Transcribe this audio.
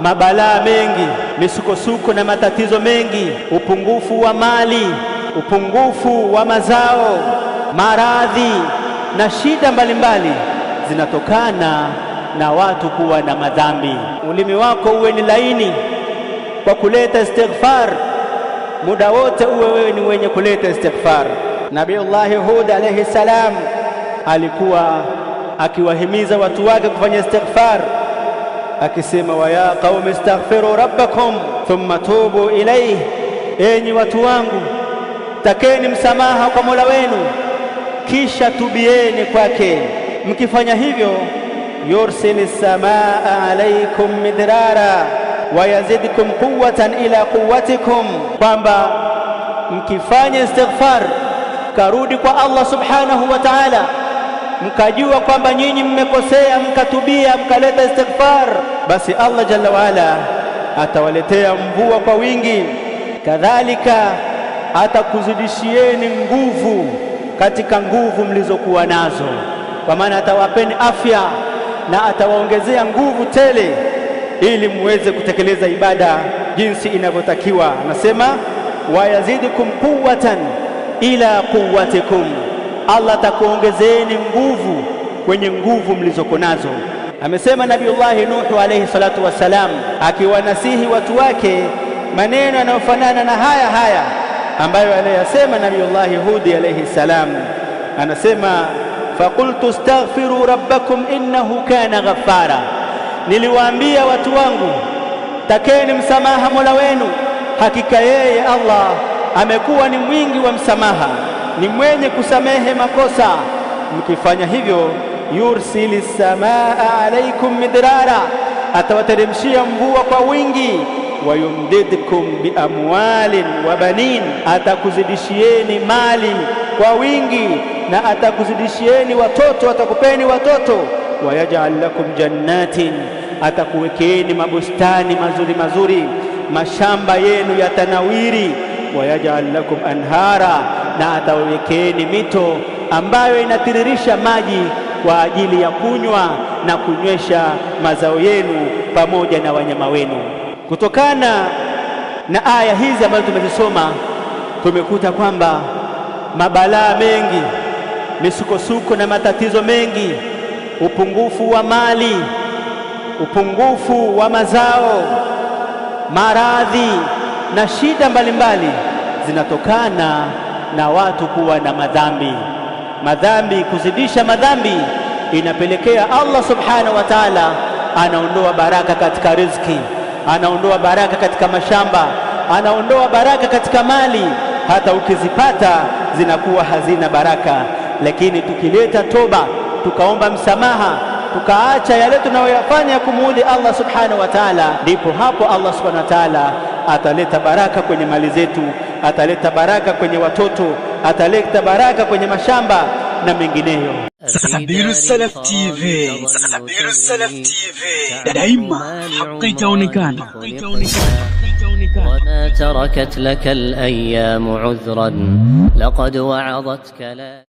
mabalaa mengi, misukosuko na matatizo mengi, upungufu wa mali, upungufu wa mazao, maradhi na shida mbalimbali zinatokana na watu kuwa na madhambi. Ulimi wako uwe ni laini kwa kuleta istighfar, muda wote uwe wewe ni wenye kuleta istighfar. Nabiullahi Hud alayhi salam alikuwa akiwahimiza watu wake kufanya istighfar, akisema wa ya qaumi istaghfiru rabbakum thumma tubu ilayhi, enyi watu wangu takeni msamaha kwa Mola wenu kisha tubieni kwake. Mkifanya hivyo yursilis samaa alaykum midrara wa yazidkum quwwatan ila quwwatikum, kwamba mkifanya istighfar karudi kwa Allah subhanahu wa ta'ala, mkajua kwamba nyinyi mmekosea, mkatubia, mkaleta istighfar, basi Allah jalla waala atawaletea mvua kwa wingi, kadhalika atakuzidishieni nguvu katika nguvu mlizokuwa nazo, kwa maana atawapeni afya na atawaongezea nguvu tele ili muweze kutekeleza ibada jinsi inavyotakiwa. Anasema wa yazidukum quwwatan ila quwwatikum, Allah atakuongezeeni nguvu kwenye nguvu mlizoko nazo. Amesema Nabiullahi Nuhu alayhi salatu wassalam akiwanasihi watu wake maneno yanayofanana na haya ambayo aliyasema Nabiullahi Hud alayhi salam. Anasema faqultu astaghfiru rabbakum innahu kana ghaffara, niliwaambia watu wangu takeni msamaha Mola wenu, hakika yeye Allah amekuwa ni mwingi wa msamaha, ni mwenye kusamehe makosa. Mkifanya hivyo yursilis samaa alaykum midrara, atawateremshia mvua kwa wingi, wa yumdidkum bi amwalin wa banin, atakuzidishieni mali kwa wingi na atakuzidishieni watoto, atakupeni watoto. Wa yaj'al lakum jannatin, atakuwekeni mabustani mazuri mazuri, mashamba yenu yatanawiri. Wa yaj'al lakum anhara, na atawekeni mito ambayo inatiririsha maji kwa ajili ya kunywa na kunywesha mazao yenu pamoja na wanyama wenu. Kutokana na aya hizi ambazo tumezisoma, tumekuta kwamba mabalaa mengi, misukosuko na matatizo mengi, upungufu wa mali, upungufu wa mazao, maradhi na shida mbalimbali zinatokana na watu kuwa na madhambi. Madhambi, kuzidisha madhambi inapelekea Allah subhanahu wa ta'ala anaondoa baraka katika riziki, anaondoa baraka katika mashamba, anaondoa baraka katika mali, hata ukizipata zinakuwa hazina baraka. Lakini tukileta toba, tukaomba msamaha, tukaacha yale tunayoyafanya kumuudhi Allah subhanahu wa ta'ala, ndipo hapo Allah subhanahu wa ta'ala ataleta baraka kwenye mali zetu, ataleta baraka kwenye watoto, ataleta baraka kwenye mashamba na mengineyo. Sabilu Salaf TV, Sabilu Salaf TV, daima haki itaonekana. وما تركت لك الأيام عذرا لقد وعظتك لا